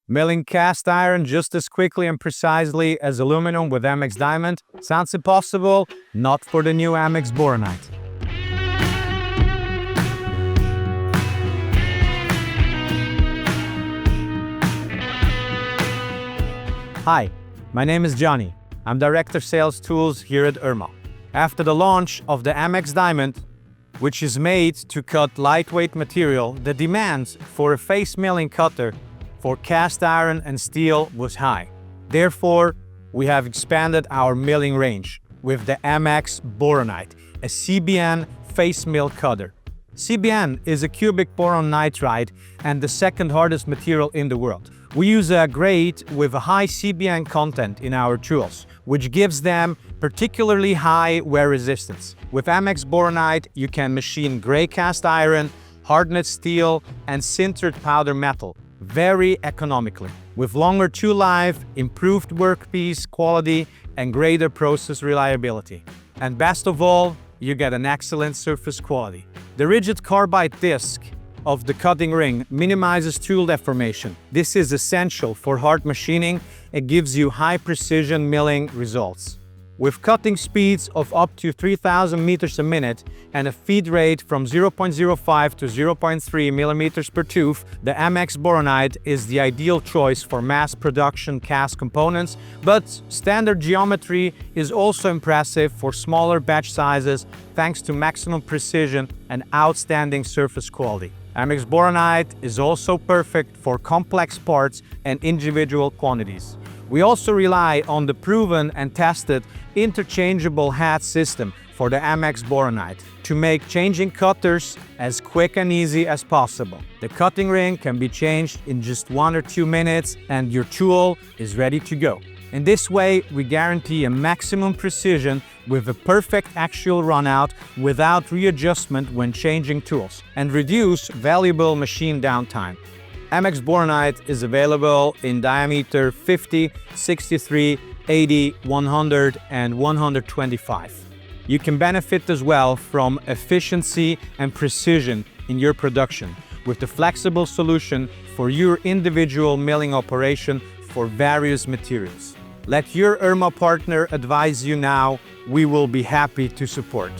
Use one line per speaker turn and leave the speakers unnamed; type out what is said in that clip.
Milling cast iron just as quickly and precisely as aluminum with MX Diamond? Sounds impossible? Not for the new MX Boronite. Hi, my name is Johnny. I'm Director Sales Tools here at URMA. After the launch of the MX Diamond, which is made to cut lightweight material, the demand for a face milling cutter for cast iron and steel was high. Therefore, we have expanded our milling range with the MX Boronite, a CBN face mill cutter. CBN is a cubic boron nitride and the second hardest material in the world. We use a grade with a high CBN content in our tools, which gives them particularly high wear resistance. With MX Boronite, you can machine gray cast iron, hardened steel, and sintered powder metal very economically, with longer tool life, improved workpiece quality, and greater process reliability. And best of all, you get an excellent surface quality. The rigid carbide disc of the cutting ring minimizes tool deformation. This is essential for hard machining and gives you high precision milling results. With cutting speeds of up to 3,000 meters a minute and a feed rate from 0.05 to 0.3 millimeters per tooth, the MX Boronite is the ideal choice for mass production cast components, but standard geometry is also impressive for smaller batch sizes thanks to maximum precision and outstanding surface quality. MX Boronite is also perfect for complex parts and individual quantities. We also rely on the proven and tested interchangeable head system for the MX Boronite to make changing cutters as quick and easy as possible. The cutting ring can be changed in just 1 or 2 minutes and your tool is ready to go. In this way, we guarantee a maximum precision with a perfect axial runout without readjustment when changing tools, and reduce valuable machine downtime. MX Boronite is available in diameter 50, 63, 80, 100, and 125. You can benefit as well from efficiency and precision in your production with the flexible solution for your individual milling operation for various materials. Let your URMA partner advise you now. We will be happy to support.